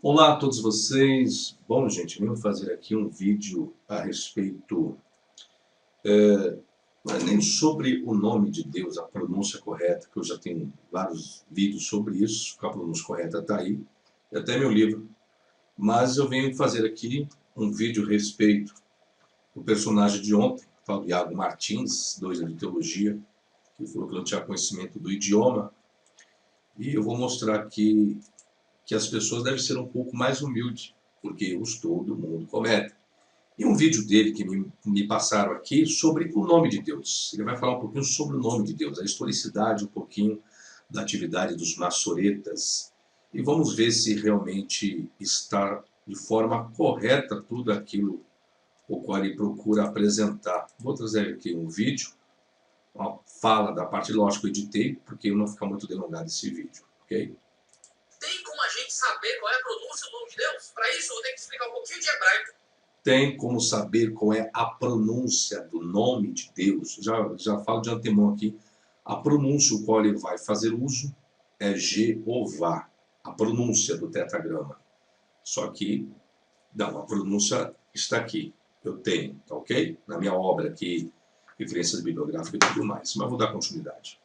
Olá a todos vocês. Bom, gente, vamos fazer aqui um vídeo a respeito, não é nem sobre o nome de Deus, a pronúncia correta, que eu já tenho vários vídeos sobre isso, a pronúncia correta está aí, e até meu livro. Mas eu venho fazer aqui um vídeo a respeito do personagem de ontem, o Iago Martins, 2 anos de teologia, que falou que não tinha conhecimento do idioma, e eu vou mostrar aqui que as pessoas devem ser um pouco mais humildes, porque erros todo mundo comete. E um vídeo dele que me passaram aqui sobre o nome de Deus. Ele vai falar um pouquinho sobre o nome de Deus, a historicidade, um pouquinho da atividade dos maçoretas. E vamos ver se realmente está de forma correta tudo aquilo o qual ele procura apresentar. Vou trazer aqui um vídeo, uma fala da parte, lógico, que eu editei, porque não fica muito delongado esse vídeo, ok? Tem como a gente saber qual é a pronúncia do nome de Deus? Para isso eu vou ter que explicar um pouquinho de hebraico. Tem como saber qual é a pronúncia do nome de Deus? Já falo de antemão aqui. A pronúncia o qual ele vai fazer uso é Jeová. A pronúncia do tetragrama. Só que, não, a pronúncia está aqui. Eu tenho, tá ok? Na minha obra aqui, referências bibliográficas e tudo mais. Mas vou dar continuidade.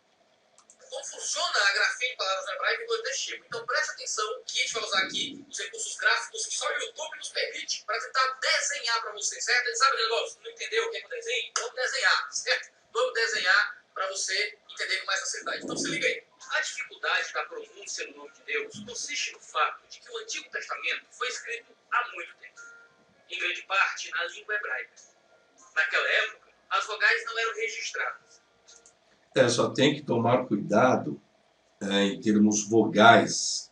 Como funciona a grafia em palavras hebraicas desse tipo? Então presta atenção que a gente vai usar aqui os recursos gráficos que só o YouTube nos permite para tentar desenhar para você, certo? Ele sabe aquele negócio? Não entendeu o que é que eu desenho? Vamos desenhar, certo? Vamos desenhar para você entender com mais facilidade. Então se liga aí. A dificuldade da pronúncia do nome de Deus consiste no fato de que o Antigo Testamento foi escrito há muito tempo, em grande parte na língua hebraica. Naquela época, as vogais não eram registradas. Só tem que tomar cuidado em termos vogais,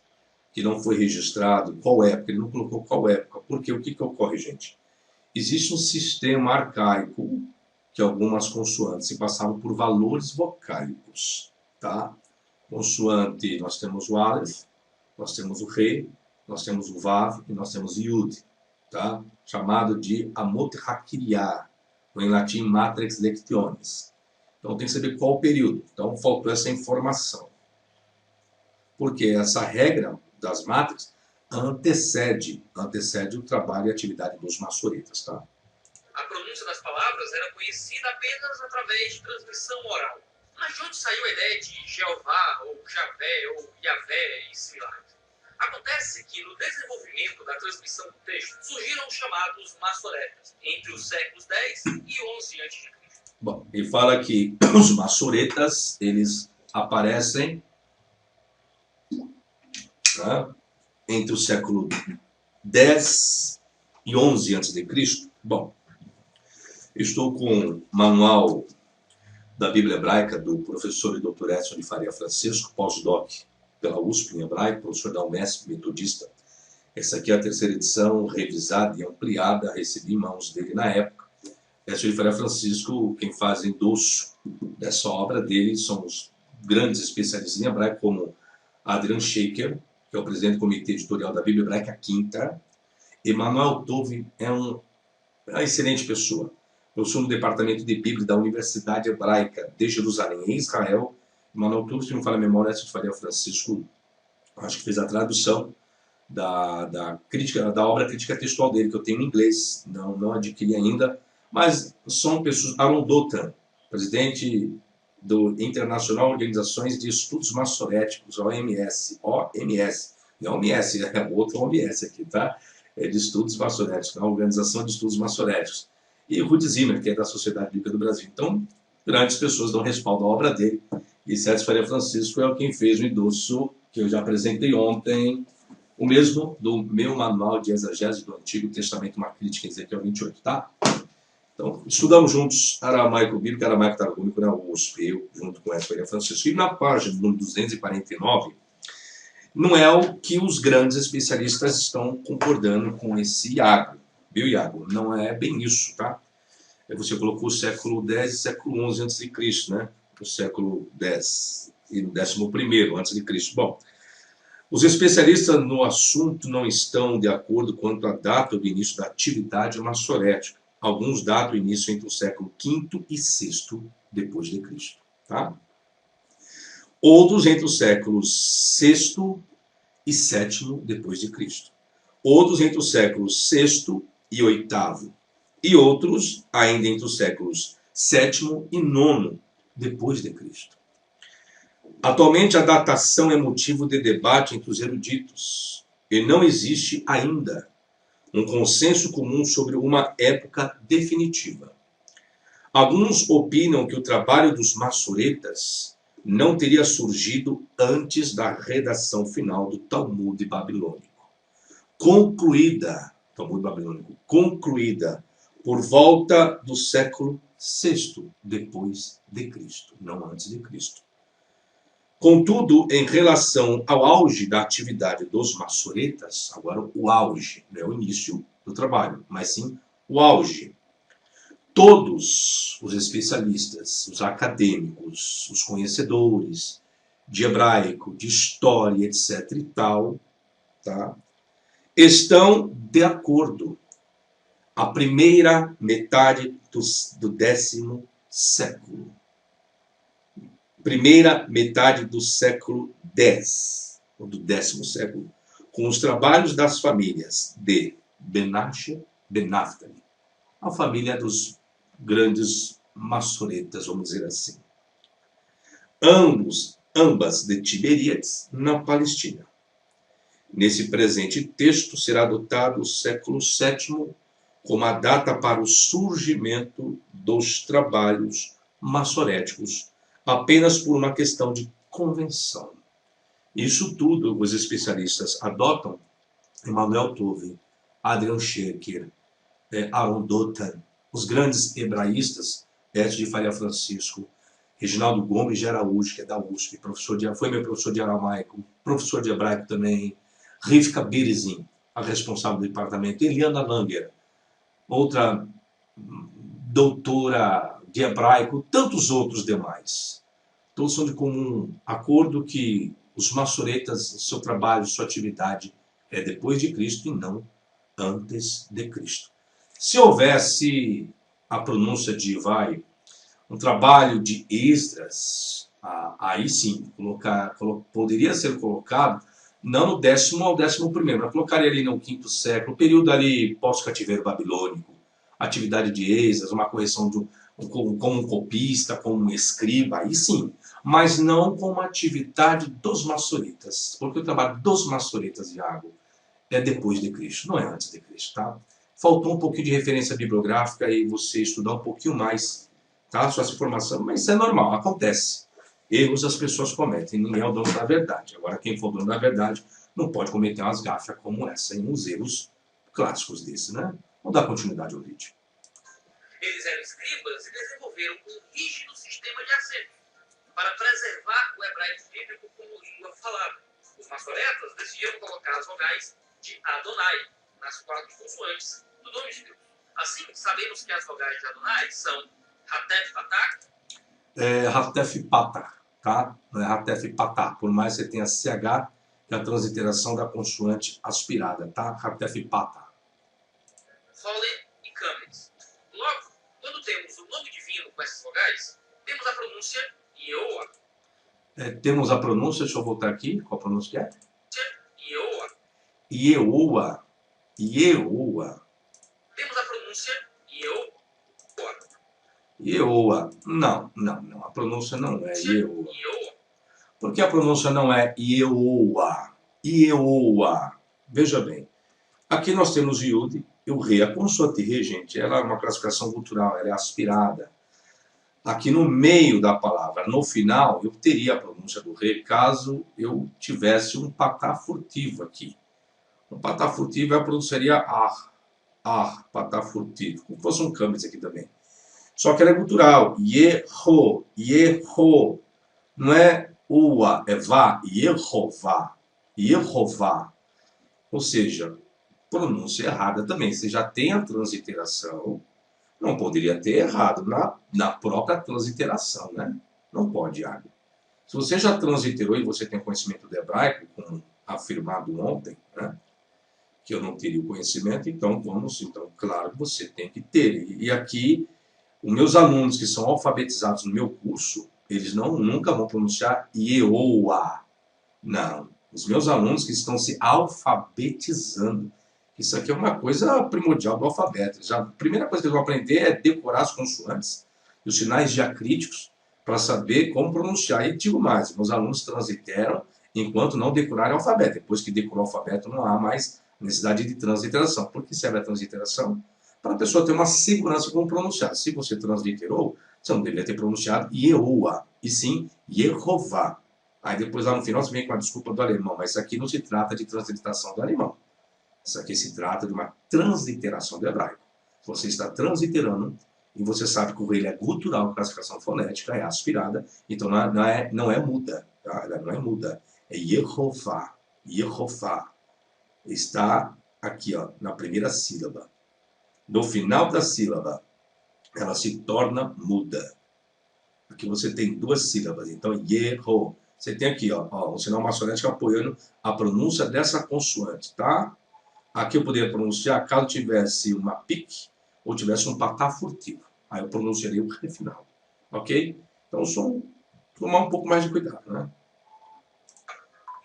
que não foi registrado, qual época, ele não colocou qual época, porque o que ocorre, gente? Existe um sistema arcaico que algumas consoantes se passavam por valores vocálicos, tá? Consoante, nós temos o Aleph, nós temos o Re, nós temos o Vav e nós temos o Yud, tá? Chamado de Amot Hakiriah, ou em latim Matrix Lectionis. Então tem que saber qual o período. Então faltou essa informação. Porque essa regra das matrix antecede o trabalho e a atividade dos maçoretas, tá? A pronúncia das palavras era conhecida apenas através de transmissão oral. Mas de onde saiu a ideia de Jeová, ou Javé, ou Yavé e similares? Acontece que no desenvolvimento da transmissão do texto surgiram os chamados maçoretas, entre os séculos 10 e 11 a.C. Bom, ele fala que os maçoretas, eles aparecem, tá, entre o século 10 e 11 a.C. Bom, estou com o manual da Bíblia Hebraica do professor e doutor Edson de Faria Francisco, pós-doc pela USP em hebraico, professor da UMESP, metodista. Essa aqui é a terceira edição, revisada e ampliada, recebi em mãos dele na época. Edson de Faria Francisco, quem faz endosso dessa obra dele são os grandes especialistas em hebraico, como Adrian Shaker, que é o presidente do comitê editorial da Bíblia Hebraica Quinta. Emanuel Tove é uma excelente pessoa. Professor no Departamento de Bíblia da Universidade Hebraica de Jerusalém, em Israel. Emanuel Tove, se não fala a memória, Edson de Faria Francisco, acho que fez a tradução da obra crítica textual dele, que eu tenho em inglês, não adquiri ainda. Mas são pessoas, Aaron Dotan, presidente do Internacional Organizações de Estudos Maçoréticos, OMS, não OMS, é outro OMS aqui, tá? É de Estudos Maçoréticos, a Organização de Estudos Maçoréticos. E o Rudi Zimmer, que é da Sociedade Bíblica do Brasil. Então, grandes pessoas dão respaldo à obra dele. E Sérgio Faria Francisco é quem fez o endosso que eu já apresentei ontem, o mesmo do meu manual de exegese do Antigo Testamento, uma crítica em Ezequiel 28, tá? Então, estudamos juntos aramaico bíblico, aramaico targúmico na USP, eu junto com Edson Faria Francisco. E na página número 249, não é o que os grandes especialistas estão concordando com esse Iago. Viu, Iago? Não é bem isso, tá? Você colocou o século X e século XI a.C., né? O século X e o 11º a.C. Bom, os especialistas no assunto não estão de acordo quanto à data do início da atividade maçorética. Alguns datam o início entre o século V e VI depois de Cristo, tá? Outros entre os séculos VI e VII depois de Cristo. outros entre os séculos VI e VIII, e outros ainda entre os séculos VII e IX depois de Cristo. Atualmente, a datação é motivo de debate entre os eruditos, e não existe ainda um consenso comum sobre uma época definitiva. Alguns opinam que o trabalho dos maçoretas não teria surgido antes da redação final do Talmud babilônico, concluída por volta do século VI depois de Cristo, não antes de Cristo. Contudo, em relação ao auge da atividade dos maçoretas, agora o auge, não é o início do trabalho, mas sim o auge. Todos os especialistas, os acadêmicos, os conhecedores de hebraico, de história, etc. e tal, tá, estão de acordo. A primeira metade do 10º século. Primeira metade do século X, ou do 10º século, com os trabalhos das famílias de Benache, Benaftali, a família dos grandes maçoretas, vamos dizer assim. Ambas de Tiberíades, na Palestina. Nesse presente texto será adotado o século VII como a data para o surgimento dos trabalhos maçoréticos, apenas por uma questão de convenção. Isso tudo os especialistas adotam. Emanuel Tove, Adrian Schecker, Aaron Dotan, os grandes hebraístas, Écio de Faria Francisco, Reginaldo Gomes de Araújo, que é da USP, foi meu professor de aramaico, professor de hebraico também, Rivka Birizin, a responsável do departamento, Eliana Langer, outra doutora de hebraico, tantos outros demais. Todos são de comum acordo que os maçoretas, seu trabalho, sua atividade é depois de Cristo e não antes de Cristo. Se houvesse a pronúncia de um trabalho de Esdras, aí sim, poderia ser colocado, não no 10º ao 11º, mas colocaria ali no 5º século, período ali pós-cativeiro babilônico, atividade de Esdras, uma correção como um copista, como um escriba, aí sim, mas não como atividade dos maçoretas, porque o trabalho dos maçoretas, Iago, é depois de Cristo, não é antes de Cristo, tá? Faltou um pouquinho de referência bibliográfica e você estudar um pouquinho mais, tá? Sua informação, mas isso é normal, acontece. Erros as pessoas cometem, ninguém é o dono da verdade. Agora, quem for o dono da verdade não pode cometer umas gafas como essa, em uns erros clássicos desse, né? Vamos dar continuidade ao vídeo. Eles eram escribas e desenvolveram um rígido sistema de acento para preservar o hebraico bíblico como língua falada. Os maçoretas decidiram colocar as vogais de Adonai nas 4 consoantes do nome de Deus. Assim, sabemos que as vogais de Adonai são Hatef Patah. Hatef Patah, tá? Não é Hatef Patah, por mais que você tenha CH, que é a transliteração da consoante aspirada, tá? Hatef Patah. Holen e Kames. Logo, quando temos o nome divino com essas vogais, temos a pronúncia Ioa. Temos a pronúncia, deixa eu voltar aqui, qual a pronúncia que é? Ioa. Ieoa. Ieoa. Temos a pronúncia Ioa. Ieoa. Não. A pronúncia não é Ieoa. Ioa. Por que a pronúncia não é Ieoa? Ieoa. Veja bem. Aqui nós temos o Yud e o Re. A consoante Re, gente, ela é uma classificação cultural, ela é aspirada. Aqui no meio da palavra, no final, eu teria a pronúncia do Re, caso eu tivesse um patá furtivo aqui. Um patá furtivo, eu pronunciaria patá furtivo. Como fosse um câmbio aqui também. Só que ela é cultural. Yeho. Não é ua, é vá. Yehová. Ou seja, pronúncia errada também. Você já tem a transliteração, não poderia ter errado na própria transliteração, né? Não pode, Iago. Se você já transliterou e você tem conhecimento do hebraico, como afirmado ontem, né? Que eu não teria o conhecimento, então claro que você tem que ter. E aqui, os meus alunos que são alfabetizados no meu curso, eles nunca vão pronunciar Ieoa. Não. Os meus alunos que estão se alfabetizando, Isso aqui é uma coisa primordial do alfabeto. Já, a primeira coisa que eles vão aprender é decorar as consoantes e os sinais diacríticos para saber como pronunciar. E digo mais, meus alunos transliteram enquanto não decorarem o alfabeto. Depois que decorou o alfabeto, não há mais necessidade de transliteração. Por que serve a transliteração? Para a pessoa ter uma segurança como pronunciar. Se você transliterou, você não deveria ter pronunciado Yehoah, e sim Yehová. Aí depois lá no final você vem com a desculpa do alemão, mas isso aqui não se trata de transliteração do alemão. Isso aqui se trata de uma transliteração do hebraico. Você está transliterando e você sabe que o ele é gutural, classificação fonética, é aspirada, então não é muda. Tá? Ela não é muda. É Yehová. Yehová. Está aqui, ó, na primeira sílaba. No final da sílaba, ela se torna muda. Aqui você tem duas sílabas. Então, Yeho. Você tem aqui, ó, um sinal maçonético apoiando a pronúncia dessa consoante, tá? Aqui eu poderia pronunciar caso tivesse uma pique ou tivesse um patá furtivo. Aí eu pronunciaria o Ré final. Ok? Então, tomar um pouco mais de cuidado, né?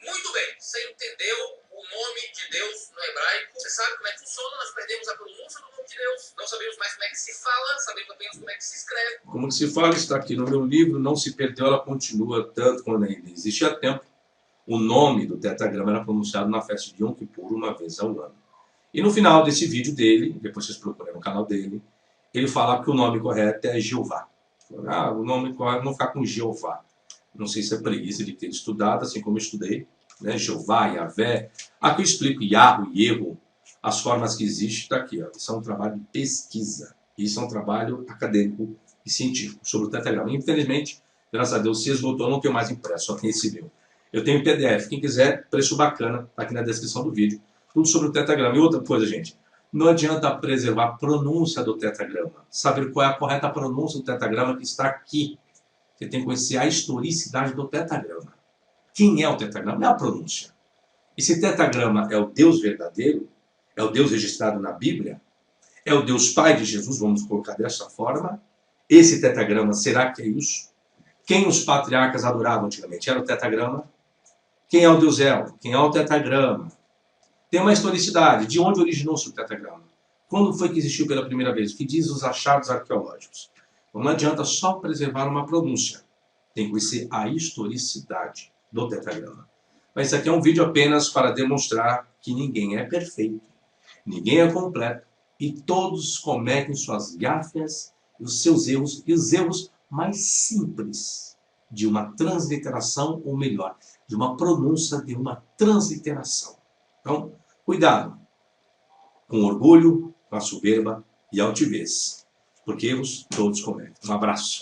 Muito bem. Você entendeu o nome de Deus no hebraico? Você sabe como é que funciona? Nós perdemos a pronúncia do nome de Deus. Não sabemos mais como é que se fala, sabemos apenas como é que se escreve. Como que se fala, está aqui no meu livro, não se perdeu, ela continua tanto quando ainda existe há tempo. O nome do tetragrama era pronunciado na festa de Yom Kippur uma vez ao ano. E no final desse vídeo dele, depois vocês procurem no canal dele, ele fala que o nome correto é Jeová. O nome correto não ficar com Jeová. Não sei se é preguiça de ter estudado, assim como eu estudei, né? Jeová, Yahvé. Aqui eu explico Yahoo, Yehu, as formas que existem, está aqui. Ó. Isso é um trabalho de pesquisa. Isso é um trabalho acadêmico e científico sobre o tetragrama. Infelizmente, graças a Deus, se esgotou, não tenho mais impresso, só tem esse meu. Eu tenho PDF. Quem quiser, preço bacana, está aqui na descrição do vídeo. Tudo sobre o tetragrama. E outra coisa, gente, não adianta preservar a pronúncia do tetragrama. Saber qual é a correta pronúncia do tetragrama que está aqui. Você tem que conhecer a historicidade do tetragrama. Quem é o tetragrama? Não é a pronúncia. E se tetragrama é o Deus verdadeiro, é o Deus registrado na Bíblia, é o Deus Pai de Jesus, vamos colocar dessa forma, esse tetragrama será que é isso? Quem os patriarcas adoravam antigamente? Era o tetragrama? Quem é o Deus El? Quem é o tetragrama? Tem uma historicidade. De onde originou-se o tetragrama? Quando foi que existiu pela primeira vez? O que diz os achados arqueológicos? Então não adianta só preservar uma pronúncia. Tem que conhecer a historicidade do tetragrama. Mas isso aqui é um vídeo apenas para demonstrar que ninguém é perfeito, ninguém é completo, e todos cometem suas gafes, os seus erros, e os erros mais simples de uma transliteração, ou melhor, de uma pronúncia de uma transliteração. Então, cuidado com orgulho, com a soberba e altivez, porque erros todos cometem. Um abraço.